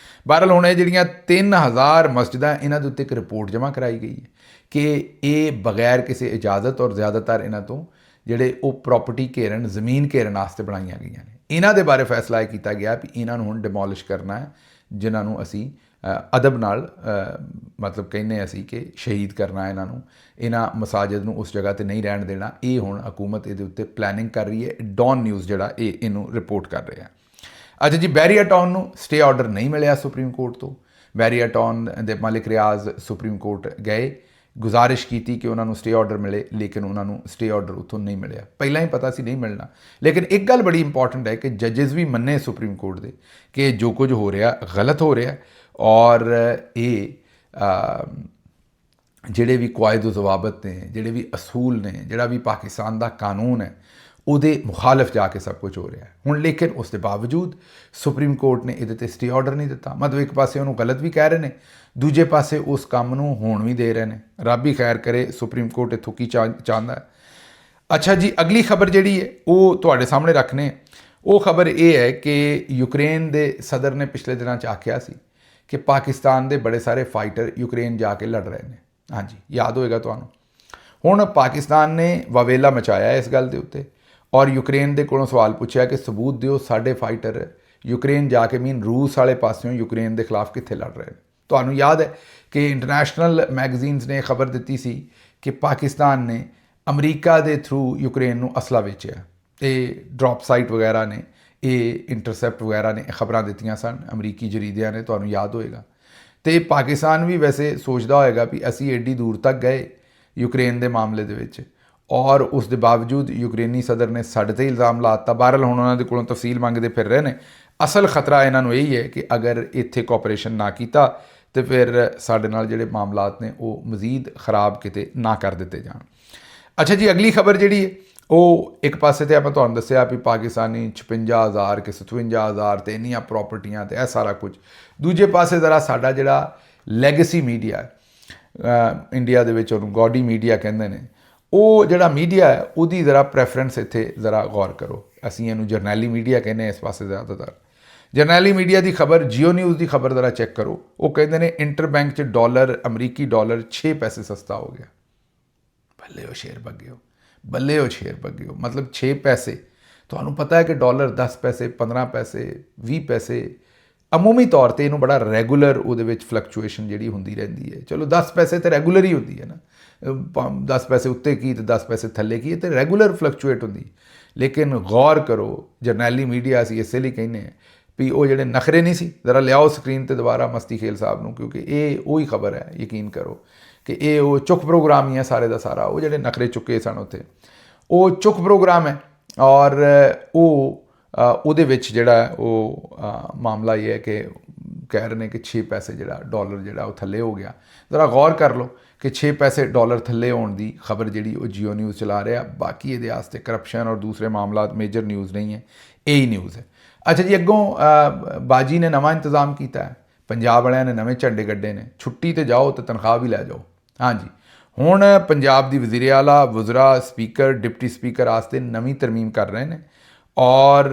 ਬਹਰਹਾਲ ਹੁਣ ਇਹ ਜਿਹੜੀਆਂ 3000 ਮਸਜਿਦਾਂ, ਇਹਨਾਂ ਦੇ ਉੱਤੇ ਇੱਕ ਰਿਪੋਰਟ ਜਮ੍ਹਾਂ ਕਰਾਈ ਗਈ ਹੈ ਕਿ ਇਹ ਬਗੈਰ ਕਿਸੇ ਇਜਾਜ਼ਤ ਔਰ ਜ਼ਿਆਦਾਤਰ ਇਹਨਾਂ ਤੋਂ ਜਿਹੜੇ ਉਹ ਪ੍ਰਾਪਰਟੀ ਘੇਰਨ, ਜ਼ਮੀਨ ਘੇਰਨ ਵਾਸਤੇ ਬਣਾਈਆਂ ਗਈਆਂ ਨੇ। ਇਹਨਾਂ ਦੇ ਬਾਰੇ ਫੈਸਲਾ ਇਹ ਕੀਤਾ ਗਿਆ ਵੀ ਇਹਨਾਂ ਨੂੰ ਹੁਣ ਡਿਮੋਲਿਸ਼ ਕਰਨਾ ਹੈ, ਜਿਨ੍ਹਾਂ ਨੂੰ ਅਸੀਂ ਅਦਬ ਨਾਲ ਮਤਲਬ ਕਹਿੰਦੇ ਅਸੀਂ ਕਿ ਸ਼ਹੀਦ ਕਰਨਾ ਇਹਨਾਂ ਨੂੰ, ਇਹਨਾਂ ਮਸਾਜਿਦ ਨੂੰ ਉਸ ਜਗ੍ਹਾ 'ਤੇ ਨਹੀਂ ਰਹਿਣ ਦੇਣਾ। ਇਹ ਹੁਣ ਹਕੂਮਤ ਇਹਦੇ ਉੱਤੇ ਪਲੈਨਿੰਗ ਕਰ ਰਹੀ ਹੈ। ਡੌਨ ਨਿਊਜ਼ ਜਿਹੜਾ ਇਹਨੂੰ ਰਿਪੋਰਟ ਕਰ ਰਿਹਾ। ਅੱਛਾ ਜੀ, ਬੈਰੀਆ ਟਾਊਨ ਨੂੰ ਸਟੇ ਆਰਡਰ ਨਹੀਂ ਮਿਲਿਆ ਸੁਪਰੀਮ ਕੋਰਟ ਤੋਂ। ਬੈਰੀਆ ਟਾਊਨ ਦੇ ਮਾਲਿਕ ਰਿਆਜ਼ ਸੁਪਰੀਮ ਕੋਰਟ ਗਏ, ਗੁਜ਼ਾਰਿਸ਼ ਕੀਤੀ ਕਿ ਉਹਨਾਂ ਨੂੰ ਸਟੇ ਆਰਡਰ ਮਿਲੇ, ਲੇਕਿਨ ਉਹਨਾਂ ਨੂੰ ਸਟੇ ਆਰਡਰ ਉੱਥੋਂ ਨਹੀਂ ਮਿਲਿਆ। ਪਹਿਲਾਂ ਹੀ ਪਤਾ ਸੀ ਨਹੀਂ ਮਿਲਣਾ, ਲੇਕਿਨ ਇੱਕ ਗੱਲ ਬੜੀ ਇੰਪੋਰਟੈਂਟ ਹੈ ਕਿ ਜੱਜਿਸ ਵੀ ਮੰਨੇ ਸੁਪਰੀਮ ਕੋਰਟ ਦੇ ਕਿ ਜੋ ਕੁਝ ਹੋ ਰਿਹਾ ਗਲਤ ਹੋ ਰਿਹਾ ਔਰ ਇਹ ਜਿਹੜੇ ਵੀ ਕਾਇਦ ਜ਼ਵਾਬਤ ਨੇ, ਜਿਹੜੇ ਵੀ ਅਸੂਲ ਨੇ, ਜਿਹੜਾ ਵੀ ਪਾਕਿਸਤਾਨ ਦਾ ਕਾਨੂੰਨ ਹੈ, ਉਹਦੇ ਮੁਖਾਲਫ ਜਾ ਕੇ ਸਭ ਕੁਝ ਹੋ ਰਿਹਾ ਹੈ ਹੁਣ। ਲੇਕਿਨ ਉਸ ਦੇ ਬਾਵਜੂਦ ਸੁਪਰੀਮ ਕੋਰਟ ਨੇ ਇਹਦੇ 'ਤੇ ਸਟੇ ਆਰਡਰ ਨਹੀਂ ਦਿੱਤਾ। ਮਤਲਬ ਇੱਕ ਪਾਸੇ ਉਹਨੂੰ ਗਲਤ ਵੀ ਕਹਿ ਰਹੇ ਨੇ, ਦੂਜੇ ਪਾਸੇ ਉਸ ਕੰਮ ਨੂੰ ਹੋਣ ਵੀ ਦੇ ਰਹੇ ਨੇ। ਰੱਬ ਹੀ ਖੈਰ ਕਰੇ, ਸੁਪਰੀਮ ਕੋਰਟ ਇੱਥੋਂ ਕੀ ਚਾਹੁੰਦਾ ਹੈ। ਅੱਛਾ ਜੀ, ਅਗਲੀ ਖਬਰ ਜਿਹੜੀ ਹੈ ਉਹ ਤੁਹਾਡੇ ਸਾਹਮਣੇ ਰੱਖਣੇ। ਉਹ ਖਬਰ ਇਹ ਹੈ ਕਿ ਯੂਕਰੇਨ ਦੇ ਸਦਰ ਨੇ ਪਿਛਲੇ ਦਿਨਾਂ 'ਚ ਆਖਿਆ ਸੀ ਕਿ ਪਾਕਿਸਤਾਨ ਦੇ ਬੜੇ ਸਾਰੇ ਫਾਈਟਰ ਯੂਕਰੇਨ ਜਾ ਕੇ ਲੜ ਰਹੇ ਨੇ। ਹਾਂਜੀ, ਯਾਦ ਹੋਏਗਾ ਤੁਹਾਨੂੰ। ਹੁਣ ਪਾਕਿਸਤਾਨ ਨੇ ਵਾਵੇਲਾ ਮਚਾਇਆ ਇਸ ਗੱਲ ਦੇ ਉੱਤੇ ਔਰ ਯੂਕਰੇਨ ਦੇ ਕੋਲੋਂ ਸਵਾਲ ਪੁੱਛਿਆ ਕਿ ਸਬੂਤ ਦਿਓ ਸਾਡੇ ਫਾਈਟਰ ਯੂਕਰੇਨ ਜਾ ਕੇ ਰੂਸ ਵਾਲੇ ਪਾਸਿਓਂ ਯੂਕਰੇਨ ਦੇ ਖਿਲਾਫ ਕਿੱਥੇ ਲੜ ਰਹੇ ਨੇ। ਤੁਹਾਨੂੰ ਯਾਦ ਹੈ ਕਿ ਇੰਟਰਨੈਸ਼ਨਲ ਮੈਗਜ਼ੀਨਸ ਨੇ ਖਬਰ ਦਿੱਤੀ ਸੀ ਕਿ ਪਾਕਿਸਤਾਨ ਨੇ ਅਮਰੀਕਾ ਦੇ ਥਰੂ ਯੂਕਰੇਨ ਨੂੰ ਅਸਲਾ ਵੇਚਿਆ। ਇਹ ਡਰੋਪ ਸਾਈਟ ਵਗੈਰਾ ਨੇ, ਇਹ ਇੰਟਰਸੈਪਟ ਵਗੈਰਾ ਨੇ ਖਬਰਾਂ ਦਿੱਤੀਆਂ ਸਨ ਅਮਰੀਕੀ ਜਰੀਦਿਆਂ ਨੇ, ਤੁਹਾਨੂੰ ਯਾਦ ਹੋਏਗਾ। ਤੇ ਪਾਕਿਸਤਾਨ ਵੀ ਵੈਸੇ ਸੋਚਦਾ ਹੋਏਗਾ ਵੀ ਅਸੀਂ ਐਡੀ ਦੂਰ ਤੱਕ ਗਏ ਯੂਕਰੇਨ ਦੇ ਮਾਮਲੇ ਦੇ ਵਿੱਚ ਔਰ ਉਸ ਦੇ ਬਾਵਜੂਦ ਯੂਕਰੇਨੀ ਸਦਰ ਨੇ ਸਾਡੇ 'ਤੇ ਇਲਜ਼ਾਮ ਲਾ ਦਿੱਤਾ। ਬਹਰਹਾਲ ਹੁਣ ਉਹਨਾਂ ਦੇ ਕੋਲੋਂ ਤਫਸੀਲ ਮੰਗਦੇ ਫਿਰ ਰਹੇ ਨੇ। ਅਸਲ ਖਤਰਾ ਇਹਨਾਂ ਨੂੰ ਇਹੀ ਹੈ ਕਿ ਅਗਰ ਇੱਥੇ ਕੋਆਪਰੇਸ਼ਨ ਨਾ ਕੀਤਾ ਤੇ ਫਿਰ ਸਾਡੇ ਨਾਲ ਜਿਹੜੇ ਮਾਮਲਾਤ ਨੇ ਉਹ ਮਜ਼ੀਦ ਖਰਾਬ ਕਿਤੇ ਨਾ ਕਰ ਦਿੱਤੇ ਜਾਣ। ਅੱਛਾ ਜੀ, ਅਗਲੀ ਖਬਰ ਜਿਹੜੀ ਹੈ ਉਹ ਇੱਕ ਪਾਸੇ ਤੇ ਆਪਾਂ ਤੁਹਾਨੂੰ ਦੱਸਿਆ ਵੀ ਪਾਕਿਸਤਾਨੀ 56,000 ਕਿ 57,000 ਤੇ ਇੰਨੀਆਂ ਪ੍ਰਾਪਰਟੀਆਂ ਤੇ ਇਹ ਸਾਰਾ ਕੁਝ। ਦੂਜੇ ਪਾਸੇ ਜ਼ਰਾ ਸਾਡਾ ਜਿਹੜਾ ਲੈਗੇਸੀ ਮੀਡੀਆ ਇੰਡੀਆ ਦੇ ਵਿੱਚ ਉਹਨੂੰ ਗੌਡੀ ਮੀਡੀਆ ਕਹਿੰਦੇ ਨੇ, ਉਹ ਜਿਹੜਾ ਮੀਡੀਆ ਹੈ ਉਹਦੀ ਜ਼ਰਾ ਪ੍ਰੈਫਰੈਂਸ ਇੱਥੇ ਜ਼ਰਾ ਗੌਰ ਕਰੋ। ਅਸੀਂ ਇਹਨੂੰ ਜਰਨੈਲੀ ਮੀਡੀਆ ਕਹਿੰਦੇ ਹਾਂ ਇਸ ਪਾਸੇ ਜ਼ਿਆਦਾਤਰ। ਜਰਨੈਲੀ ਮੀਡੀਆ ਦੀ ਖਬਰ, ਜੀਓ ਨਿਊਜ਼ ਦੀ ਖਬਰ ਜ਼ਰਾ ਚੈੱਕ ਕਰੋ। ਉਹ ਕਹਿੰਦੇ ਨੇ ਇੰਟਰਬੈਂਕ 'ਚ ਡਾਲਰ, ਅਮਰੀਕੀ ਡਾਲਰ 6 ਪੈਸੇ ਸਸਤਾ ਹੋ ਗਿਆ। ਬੱਲੇ ਉਹ ਸ਼ੇਰ ਬੱਗੇ ਹੋ, ਬੱਲੇ ਉਹ ਸ਼ੇਰ ਬੱਗੇ ਹੋ। ਮਤਲਬ 6 ਪੈਸੇ। ਤੁਹਾਨੂੰ ਪਤਾ ਹੈ ਕਿ ਡਾਲਰ 10 ਪੈਸੇ, 15 ਪੈਸੇ, 20 ਪੈਸੇ ਅਮੂਮੀ ਤੌਰ ਤੇ ਇਹਨੂੰ ਬੜਾ ਰੈਗੂਲਰ ਉਹਦੇ ਵਿੱਚ ਫਲਕਚੁਏਸ਼ਨ ਜਿਹੜੀ ਹੁੰਦੀ ਰਹਿੰਦੀ ਹੈ। ਚਲੋ 10 ਪੈਸੇ ਤੇ ਰੈਗੂਲਰ ਹੀ ਹੁੰਦੀ ਹੈ ਨਾ, 10 ਪੈਸੇ ਉੱਤੇ ਕੀ ਤੇ 10 ਪੈਸੇ ਥੱਲੇ ਕੀ, ਤੇ ਰੈਗੂਲਰ ਫਲਕਚੁਏਟ ਹੁੰਦੀ। ਲੇਕਿਨ ਗੌਰ ਕਰੋ, ਜਰਨੈਲੀ ਮੀਡੀਆ ਅਸੀਂ ਇਸੇ ਲਈ ਕਹਿੰਦੇ ਹਾਂ ਵੀ ਉਹ ਜਿਹੜੇ ਨਖਰੇ ਨਹੀਂ ਸੀ, ਜ਼ਰਾ ਲਿਆਓ ਸਕਰੀਨ ਤੇ ਦੁਬਾਰਾ ਮਸਤੀ ਖੇਲ ਸਾਹਿਬ ਨੂੰ, ਕਿਉਂਕਿ ਇਹ ਉਹੀ ਖਬਰ ਹੈ, ਯਕੀਨ ਕਰੋ ਕਿ ਇਹ ਉਹ ਚੁੱਕ ਪ੍ਰੋਗਰਾਮ ਹੀ ਹੈ ਸਾਰੇ ਦਾ ਸਾਰਾ। ਉਹ ਜਿਹੜੇ ਨਖਰੇ ਚੁੱਕੇ ਸਨ ਉੱਥੇ, ਉਹ ਚੁੱਕ ਪ੍ਰੋਗਰਾਮ ਹੈ। ਔਰ ਉਹ ਉਹਦੇ ਵਿੱਚ ਜਿਹੜਾ ਉਹ ਮਾਮਲਾ ਇਹ ਹੈ ਕਿ ਕਹਿ ਰਹੇ ਨੇ ਕਿ 6 ਪੈਸੇ ਜਿਹੜਾ ਡਾਲਰ ਜਿਹੜਾ ਉਹ ਥੱਲੇ ਹੋ ਗਿਆ। ਜ਼ਰਾ ਗੌਰ ਕਰ ਲਓ ਕਿ 6 ਪੈਸੇ ਡਾਲਰ ਥੱਲੇ ਹੋਣ ਦੀ ਖਬਰ ਜਿਹੜੀ ਉਹ ਜੀਓ ਨਿਊਜ਼ ਚਲਾ ਰਿਹਾ। ਬਾਕੀ ਇਹਦੇ ਵਾਸਤੇ ਕਰਪਸ਼ਨ ਔਰ ਦੂਸਰੇ ਮਾਮਲਾਤ ਮੇਜਰ ਨਿਊਜ਼ ਨਹੀਂ ਹੈ, ਇਹੀ ਨਿਊਜ਼ ਹੈ। ਅੱਛਾ ਜੀ, ਅੱਗੋਂ ਬਾਜੀ ਨੇ ਨਵਾਂ ਇੰਤਜ਼ਾਮ ਕੀਤਾ ਹੈ, ਪੰਜਾਬ ਵਾਲਿਆਂ ਨੇ ਨਵੇਂ ਝੰਡੇ ਗੱਡੇ ਨੇ, ਛੁੱਟੀ ਤੇ ਜਾਓ ਤੇ ਤਨਖਾਹ ਵੀ ਲੈ ਜਾਓ। ਹਾਂਜੀ, ਹੁਣ ਪੰਜਾਬ ਦੀ ਵਜ਼ੀਰ ਆਲਾ, ਵਜ਼ਰਾ, ਸਪੀਕਰ, ਡਿਪਟੀ ਸਪੀਕਰ ਵਾਸਤੇ ਨਵੀਂ ਤਰਮੀਮ ਕਰ ਰਹੇ ਨੇ। ਔਰ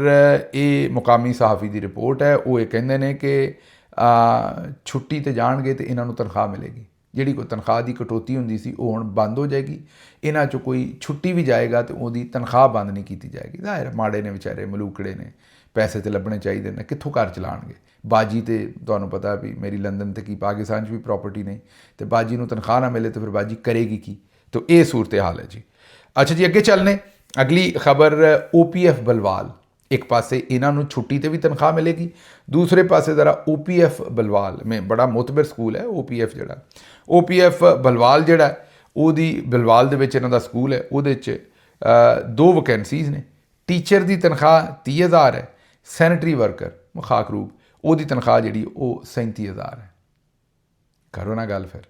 ਇਹ ਮੁਕਾਮੀ ਸਹਾਫੀ ਦੀ ਰਿਪੋਰਟ ਹੈ। ਉਹ ਇਹ ਕਹਿੰਦੇ ਨੇ ਕਿ ਛੁੱਟੀ ਤੇ ਜਾਣਗੇ ਤੇ ਇਹਨਾਂ ਨੂੰ ਤਨਖਾਹ ਮਿਲੇਗੀ। ਜਿਹੜੀ ਕੋਈ ਤਨਖਾਹ ਦੀ ਕਟੌਤੀ ਹੁੰਦੀ ਸੀ ਉਹ ਹੁਣ ਬੰਦ ਹੋ ਜਾਏਗੀ। ਇਹਨਾਂ 'ਚੋਂ ਕੋਈ ਛੁੱਟੀ ਵੀ ਜਾਏਗਾ ਤੇ ਉਹਦੀ ਤਨਖਾਹ ਬੰਦ ਨਹੀਂ ਕੀਤੀ ਜਾਏਗੀ। ਜ਼ਾਹਿਰ ਮਾੜੇ ਨੇ ਵਿਚਾਰੇ, ਮਲੂਕੜੇ ਨੇ, ਪੈਸੇ ਤੇ ਲੱਭਣੇ ਚਾਹੀਦੇ ਨੇ, ਕਿੱਥੋਂ ਘਰ ਚਲਾਉਣਗੇ। ਬਾਜੀ ਤੇ ਤੁਹਾਨੂੰ ਪਤਾ ਵੀ ਮੇਰੀ ਲੰਦਨ ਤੇ ਕੀ ਪਾਕਿਸਤਾਨ 'ਚ ਵੀ ਪ੍ਰੋਪਰਟੀ ਨਹੀਂ, ਤੇ ਬਾਜੀ ਨੂੰ ਤਨਖਾਹ ਨਾ ਮਿਲੇ ਤਾਂ ਫਿਰ ਬਾਜੀ ਕਰੇਗੀ ਕੀ। ਤਾਂ ਇਹ ਸੂਰਤ ਹਾਲ ਹੈ ਜੀ। ਅੱਛਾ ਜੀ, ਅੱਗੇ ਚੱਲਨੇ। ਅਗਲੀ ਖਬਰ OPF ਬਲਵਾਲ। ਇੱਕ ਪਾਸੇ ਇਹਨਾਂ ਨੂੰ ਛੁੱਟੀ ਤੇ ਵੀ ਤਨਖਾਹ ਮਿਲੇਗੀ, ਦੂਸਰੇ ਪਾਸੇ ਜ਼ਰਾ OPF ਬਲਵਾਲ ਮੈਂ ਬੜਾ ਮੁਤਬਰ ਸਕੂਲ ਹੈ OPF ਜਿਹੜਾ। OPF ਬਲਵਾਲ ਜਿਹੜਾ ਉਹਦੀ ਬਲਵਾਲ ਦੇ ਵਿੱਚ ਇਹਨਾਂ ਦਾ ਸਕੂਲ ਹੈ, ਉਹਦੇ 'ਚ 2 ਵੈਕੈਂਸੀਜ਼ ਨੇ। ਟੀਚਰ ਦੀ ਤਨਖਾਹ 30,000 ਹੈ, ਸੈਨੇਟਰੀ ਵਰਕਰ ਖਾਕਰੂਬ ਉਹਦੀ ਤਨਖਾਹ ਜਿਹੜੀ ਉਹ 37,000 ਹੈ। ਕਰੋ ਨਾ ਗੱਲ, ਫਿਰ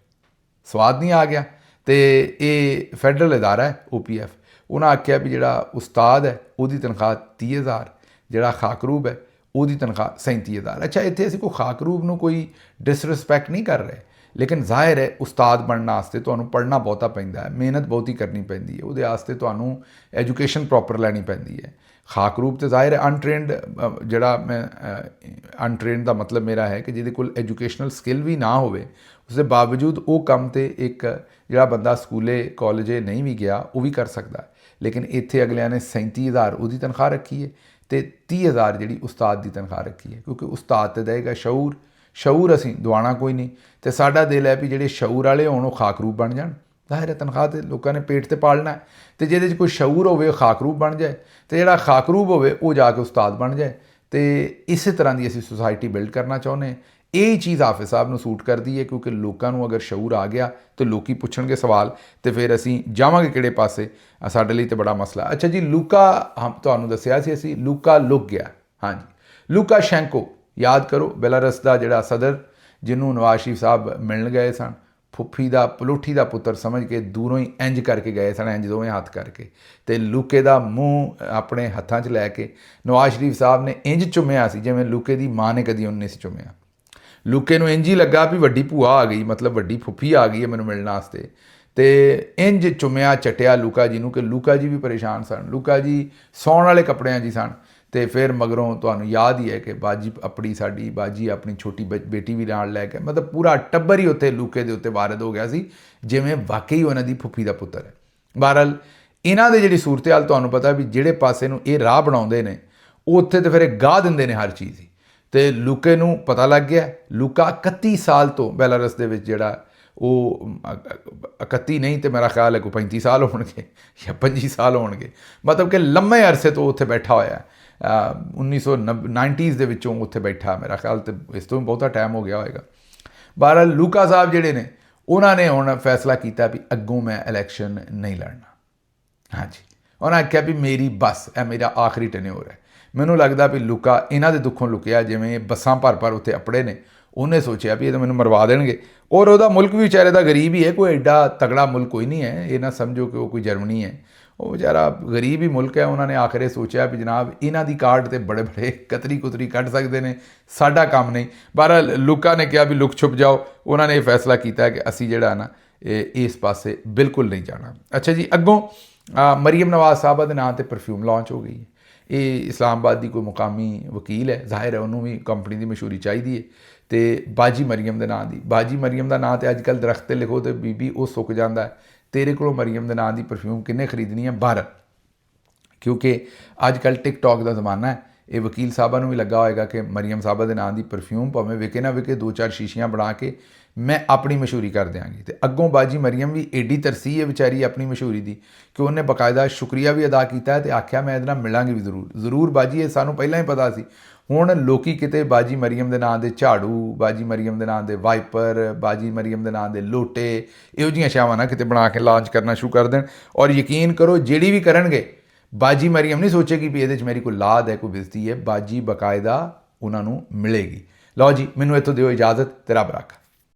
ਸਵਾਦ ਨਹੀਂ ਆ ਗਿਆ। ਤੇ ਇਹ ਫੈਡਰਲ ਅਦਾਰਾ ਹੈ OPF। ਉਹਨਾਂ ਆਖਿਆ ਵੀ ਜਿਹੜਾ ਉਸਤਾਦ ਹੈ ਉਹਦੀ ਤਨਖਾਹ 30,000, ਜਿਹੜਾ ਖਾਕਰੂਬ ਹੈ ਉਹਦੀ ਤਨਖਾਹ 37,000। ਅੱਛਾ, ਇੱਥੇ ਅਸੀਂ ਕੋਈ ਖਾਕਰੂਬ ਨੂੰ ਕੋਈ ਡਿਸਰਿਸਪੈਕਟ ਨਹੀਂ ਕਰ ਰਹੇ, ਲੇਕਿਨ ਜ਼ਾਹਿਰ ਹੈ ਉਸਤਾਦ ਬਣਨ ਵਾਸਤੇ ਤੁਹਾਨੂੰ ਪੜ੍ਹਨਾ ਬਹੁਤਾ ਪੈਂਦਾ ਹੈ, ਮਿਹਨਤ ਬਹੁਤੀ ਕਰਨੀ ਪੈਂਦੀ ਹੈ, ਉਹਦੇ ਵਾਸਤੇ ਤੁਹਾਨੂੰ ਐਜੂਕੇਸ਼ਨ ਪ੍ਰੋਪਰ ਲੈਣੀ ਪੈਂਦੀ ਹੈ। ਖਾਕਰੂਬ ਤੇ ਜ਼ਾਹਿਰ ਹੈ ਅਨਟ੍ਰੇਨਡ, ਜਿਹੜਾ ਮੈਂ ਅਨਟ੍ਰੇਨਡ ਦਾ ਮਤਲਬ ਮੇਰਾ ਹੈ ਕਿ ਜਿਹਦੇ ਕੋਲ ਐਜੂਕੇਸ਼ਨਲ ਸਕਿੱਲ ਵੀ ਨਾ ਹੋਵੇ, ਉਸਦੇ ਬਾਵਜੂਦ ਉਹ ਕੰਮ ਤੇ ਇੱਕ ਜਿਹੜਾ ਬੰਦਾ ਸਕੂਲੇ ਕਾਲਜੇ ਨਹੀਂ ਵੀ ਗਿਆ ਉਹ ਵੀ ਕਰ ਸਕਦਾ। ਲੇਕਿਨ ਇੱਥੇ ਅਗਲਿਆਂ ਨੇ 37,000 ਉਹਦੀ ਤਨਖਾਹ ਰੱਖੀ ਹੈ ਤੇ 30,000 ਜਿਹੜੀ ਉਸਤਾਦ ਦੀ ਤਨਖਾਹ ਰੱਖੀ ਹੈ, ਕਿਉਂਕਿ ਉਸਤਾਦ ਤੇ ਦੇਗਾ ਸ਼ਊਰ। ਸ਼ਊਰ ਅਸੀਂ ਦਵਾਉਣਾ ਕੋਈ ਨਹੀਂ, ਤੇ ਸਾਡਾ ਦਿਲ ਹੈ ਵੀ ਜਿਹੜੇ ਸ਼ਊਰ ਵਾਲੇ ਹੋਣ ਉਹ ਖਾਕਰੂਬ ਬਣ ਜਾਣ। ਜ਼ਾਹਿਰ ਹੈ ਤਨਖਾਹ ਤੇ ਲੋਕਾਂ ਨੇ ਪੇਟ ਤੇ ਪਾਲਣਾ, ਤੇ ਜਿਹਦੇ 'ਚ ਕੋਈ ਸ਼ਊਰ ਹੋਵੇ ਉਹ ਖਾਕਰੂਬ ਬਣ ਜਾਏ, ਤੇ ਜਿਹੜਾ ਖਾਕਰੂਬ ਹੋਵੇ ਉਹ ਜਾ ਕੇ ਉਸਤਾਦ ਬਣ ਜਾਏ। ਤੇ ਇਸੇ ਤਰ੍ਹਾਂ ਦੀ ਅਸੀਂ ਸੁਸਾਇਟੀ ਬਿਲਡ ਕਰਨਾ ਚਾਹੁੰਦੇ ਹਾਂ। ਇਹ ਚੀਜ਼ ਹਾਫਿਜ਼ ਸਾਹਿਬ ਨੂੰ ਸੂਟ ਕਰਦੀ ਹੈ, ਕਿਉਂਕਿ ਲੋਕਾਂ ਨੂੰ ਅਗਰ ਸ਼ਊਰ ਆ ਗਿਆ ਤਾਂ ਲੋਕੀ ਪੁੱਛਣਗੇ ਸਵਾਲ, ਤੇ ਫਿਰ ਅਸੀਂ ਜਾਵਾਂਗੇ ਕਿਹੜੇ ਪਾਸੇ। ਸਾਡੇ ਲਈ ਤਾਂ ਬੜਾ ਮਸਲਾ। ਅੱਛਾ ਜੀ, ਲੂਕਾ ਤੁਹਾਨੂੰ ਦੱਸਿਆ ਸੀ ਅਸੀਂ, ਲੂਕਾ ਲੁਕ ਗਿਆ। ਹਾਂਜੀ, ਲੂਕਾਸ਼ੈਂਕੋ ਯਾਦ ਕਰੋ, ਬੈਲਾਰਸ ਦਾ ਜਿਹੜਾ ਸਦਰ, ਜਿਹਨੂੰ ਨਵਾਜ਼ ਸ਼ਰੀਫ ਸਾਹਿਬ ਮਿਲਣ ਗਏ ਸਨ, ਫੁੱਫੀ ਦਾ ਪਲੋਠੀ ਦਾ ਪੁੱਤਰ ਸਮਝ ਕੇ ਦੂਰੋਂ ਹੀ ਇੰਜ ਕਰਕੇ ਗਏ ਸਨ, ਇੰਜ ਦੋਵੇਂ ਹੱਥ ਕਰਕੇ, ਤੇ ਲੂਕੇ ਦਾ ਮੂੰਹ ਆਪਣੇ ਹੱਥਾਂ 'ਚ ਲੈ ਕੇ ਨਵਾਜ਼ ਸ਼ਰੀਫ ਸਾਹਿਬ ਨੇ ਇੰਜ ਚੁੰਮਿਆ ਸੀ ਜਿਵੇਂ ਲੂਕੇ ਦੀ ਮਾਂ ਨੇ ਕਦੀ ਉਹਨੇ ਨਹੀਂ ਸੀ ਚੁੰਮਿਆ। ਲੂਕੇ ਨੂੰ ਇੰਜ ਹੀ ਲੱਗਾ ਵੀ ਵੱਡੀ ਭੂਆ ਆ ਗਈ, ਮਤਲਬ ਵੱਡੀ ਫੁੱਫੀ ਆ ਗਈ ਹੈ ਮੈਨੂੰ ਮਿਲਣ ਵਾਸਤੇ, ਤੇ ਇੰਜ ਚੁੰਮਿਆ ਚੱਟਿਆ ਲੂਕਾ ਜੀ ਨੂੰ ਕਿ ਲੂਕਾ ਜੀ ਵੀ ਪਰੇਸ਼ਾਨ ਸਨ। ਲੂਕਾ ਜੀ ਸੌਣ ਵਾਲੇ ਕੱਪੜਿਆਂ 'ਚ ਸਨ। ਤੇ ਫਿਰ ਮਗਰੋਂ ਤੁਹਾਨੂੰ ਯਾਦ ਹੀ ਹੈ ਕਿ ਸਾਡੀ ਬਾਜੀ ਆਪਣੀ ਛੋਟੀ ਬੇਟੀ ਵੀ ਨਾਲ ਲੈ ਕੇ, ਮਤਲਬ ਪੂਰਾ ਟੱਬਰ ਹੀ ਉੱਥੇ ਲੂਕੇ ਦੇ ਉੱਤੇ ਵਾਰਦ ਹੋ ਗਿਆ ਸੀ, ਜਿਵੇਂ ਵਾਕਈ ਉਹਨਾਂ ਦੀ ਫੁੱਫੀ ਦਾ ਪੁੱਤਰ ਹੈ। ਬਹਰਹਾਲ ਇਹਨਾਂ ਦੇ ਜਿਹੜੀ ਸੂਰਤ ਹਾਲ ਤੁਹਾਨੂੰ ਪਤਾ ਵੀ ਜਿਹੜੇ ਪਾਸੇ ਨੂੰ ਇਹ ਰਾਹ ਬਣਾਉਂਦੇ ਨੇ ਉੱਥੇ ਤਾਂ ਫਿਰ ਇਹ ਗਾਹ ਦਿੰਦੇ ਨੇ ਹਰ ਚੀਜ਼ ਹੀ। ਤੇ ਲੂਕੇ ਨੂੰ ਪਤਾ ਲੱਗ ਗਿਆ। ਲੂਕਾ 31 ਸਾਲ ਤੋਂ ਬੈਲਾਰਸ ਦੇ ਵਿੱਚ ਜਿਹੜਾ ਉਹ 31 ਨਹੀਂ ਤੇ ਮੇਰਾ ਖਿਆਲ ਹੈ ਕੋਈ 35 ਸਾਲ ਹੋਣਗੇ ਜਾਂ 25 ਸਾਲ ਹੋਣਗੇ, ਮਤਲਬ ਕਿ ਲੰਮੇ ਅਰਸੇ ਤੋਂ ਉੱਥੇ ਬੈਠਾ ਹੋਇਆ। 1990s ਦੇ ਵਿੱਚੋਂ ਉੱਥੇ ਬੈਠਾ, ਮੇਰਾ ਖਿਆਲ ਤੇ ਇਸ ਤੋਂ ਵੀ ਬਹੁਤਾ ਟਾਈਮ ਹੋ ਗਿਆ ਹੋਏਗਾ। ਬਹਰਹਾਲ ਲੂਕਾ ਸਾਹਿਬ ਜਿਹੜੇ ਨੇ ਉਹਨਾਂ ਨੇ ਹੁਣ ਫੈਸਲਾ ਕੀਤਾ ਵੀ ਅੱਗੋਂ ਮੈਂ ਇਲੈਕਸ਼ਨ ਨਹੀਂ ਲੜਨਾ। ਹਾਂਜੀ, ਉਹਨਾਂ ਆਖਿਆ ਵੀ ਮੇਰੀ ਬਸ ਇਹ ਮੇਰਾ ਆਖਰੀ ਟੈਨਿਓਰ ਹੈ। ਮੈਨੂੰ ਲੱਗਦਾ ਵੀ ਲੂਕਾ ਇਹਨਾਂ ਦੇ ਦੁੱਖੋਂ ਲੁਕਿਆ, ਜਿਵੇਂ ਬੱਸਾਂ ਭਰ ਉੱਥੇ ਅਪੜੇ ਨੇ। ਉਹਨੇ ਸੋਚਿਆ ਵੀ ਇਹ ਤਾਂ ਮੈਨੂੰ ਮਰਵਾ ਦੇਣਗੇ। ਔਰ ਉਹਦਾ ਮੁਲਕ ਵੀ ਵਿਚਾਰੇ ਦਾ ਗਰੀਬ ਹੀ ਹੈ, ਕੋਈ ਐਡਾ ਤਗੜਾ ਮੁਲਕ ਕੋਈ ਨਹੀਂ ਹੈ। ਇਹ ਨਾ ਸਮਝੋ ਕਿ ਉਹ ਕੋਈ ਜਰਮਨੀ ਹੈ, ਉਹ ਵਿਚਾਰਾ ਗਰੀਬ ਹੀ ਮੁਲਕ ਹੈ। ਉਹਨਾਂ ਨੇ ਆਖਰੇ ਸੋਚਿਆ ਵੀ ਜਨਾਬ ਇਹਨਾਂ ਦੀ ਕਾਰਡ ਤੇ ਬੜੇ ਬੜੇ ਕਤਰੀ ਕੱਢ ਸਕਦੇ ਨੇ, ਸਾਡਾ ਕੰਮ ਨਹੀਂ। ਬਹਰਹਾਲ ਲੂਕਾ ਨੇ ਕਿਹਾ ਵੀ ਲੁਕ ਛੁਪ ਜਾਓ। ਉਹਨਾਂ ਨੇ ਇਹ ਫੈਸਲਾ ਕੀਤਾ ਕਿ ਅਸੀਂ ਜਿਹੜਾ ਨਾ ਇਸ ਪਾਸੇ ਬਿਲਕੁਲ ਨਹੀਂ ਜਾਣਾ। ਅੱਛਾ ਜੀ, ਅੱਗੋਂ ਮਰੀਮ ਨਵਾਜ਼ ਸਾਹਿਬਾ ਦੇ ਨਾਂ 'ਤੇ ਪਰਫਿਊਮ ਲਾਂਚ ਹੋ ਗਈ ਹੈ। ਇਹ ਇਸਲਾਮਾਬਾਦ ਦੀ ਕੋਈ ਮੁਕਾਮੀ ਵਕੀਲ ਹੈ, ਜ਼ਾਹਿਰ ਹੈ ਉਹਨੂੰ ਵੀ ਕੰਪਨੀ ਦੀ ਮਸ਼ਹੂਰੀ ਚਾਹੀਦੀ ਹੈ। ਤੇ ਬਾਜੀ ਮਰੀਮ ਦੇ ਨਾਂ ਦੀ, ਬਾਜੀ ਮਰੀਮ ਦਾ ਨਾਂ ਤੇ ਅੱਜ ਕੱਲ੍ਹ ਦਰਖਤ 'ਤੇ ਲਿਖੋ ਤੇ ਬੀਬੀ ਉਹ ਸੁੱਕ ਜਾਂਦਾ। ਤੇਰੇ ਕੋਲੋਂ ਮਰੀਮ ਦੇ ਨਾਂ ਦੀ ਪਰਫਿਊਮ ਕਿੰਨੇ ਖਰੀਦਣੀ ਹੈ? 12, ਕਿਉਂਕਿ ਅੱਜ ਕੱਲ੍ਹ ਟਿਕਟੌਕ ਦਾ ਜ਼ਮਾਨਾ ਹੈ। ਇਹ ਵਕੀਲ ਸਾਹਿਬਾਂ ਨੂੰ ਵੀ ਲੱਗਾ ਹੋਏਗਾ ਕਿ ਮਰੀਮ ਸਾਹਿਬਾ ਦੇ ਨਾਂ ਦੀ ਪਰਫਿਊਮ ਭਾਵੇਂ ਵਿਕੇ ਨਾ ਵਿਕੇ 2-4 ਸ਼ੀਸ਼ੀਆਂ ਬਣਾ ਕੇ ਮੈਂ ਆਪਣੀ ਮਸ਼ਹੂਰੀ ਕਰ ਦਿਆਂਗੀ। ਤੇ ਅੱਗੋਂ ਬਾਜੀ ਮਰੀਮ ਵੀ ਏਡੀ ਤਰਸੀ ਹੈ ਵਿਚਾਰੀ ਆਪਣੀ ਮਸ਼ਹੂਰੀ ਦੀ ਕਿ ਉਹਨੇ ਬਾਕਾਇਦਾ ਸ਼ੁਕਰੀਆ ਵੀ ਅਦਾ ਕੀਤਾ ਤੇ ਆਖਿਆ ਮੈਂ ਇਹਦੇ ਨਾਲ ਮਿਲਾਂਗੀ ਵੀ ਜ਼ਰੂਰ ਬਾਜੀ, ਇਹ ਸਾਨੂੰ ਪਹਿਲਾਂ ਹੀ ਪਤਾ ਸੀ। ਹੁਣ ਲੋਕੀ ਕਿਤੇ ਬਾਜੀ ਮਰੀਮ ਦੇ ਨਾਂ ਦੇ ਝਾੜੂ, ਬਾਜੀ ਮਰੀਮ ਦੇ ਨਾਂ ਦੇ ਵਾਈਪਰ, ਬਾਜੀ ਮਰੀਮ ਦੇ ਨਾਂ ਦੇ ਲੋਟੇ, ਇਹੋ ਜਿਹੀਆਂ ਸ਼ਾਵਾਂ ਨਾ ਕਿਤੇ ਬਣਾ ਕੇ ਲਾਂਚ ਕਰਨਾ ਸ਼ੁਰੂ ਕਰ ਦੇਣ। ਔਰ ਯਕੀਨ ਕਰੋ ਜਿਹੜੀ ਵੀ ਕਰਨਗੇ ਬਾਜੀ ਮਰੀਮ ਨਹੀਂ ਸੋਚੇਗੀ ਵੀ ਇਹਦੇ 'ਚ ਮੇਰੀ ਕੋਈ ਲਾਦ ਹੈ, ਕੋਈ ਬਿਜ਼ਤੀ ਹੈ। ਬਾਜੀ ਬਾਕਾਇਦਾ ਉਹਨਾਂ ਨੂੰ ਮਿਲੇਗੀ। ਲਓ ਜੀ, ਮੈਨੂੰ ਇੱਥੋਂ ਦਿਓ ਇਜਾਜ਼ਤ। ਤੇ ਰੱਬ ਰਾਖਾ।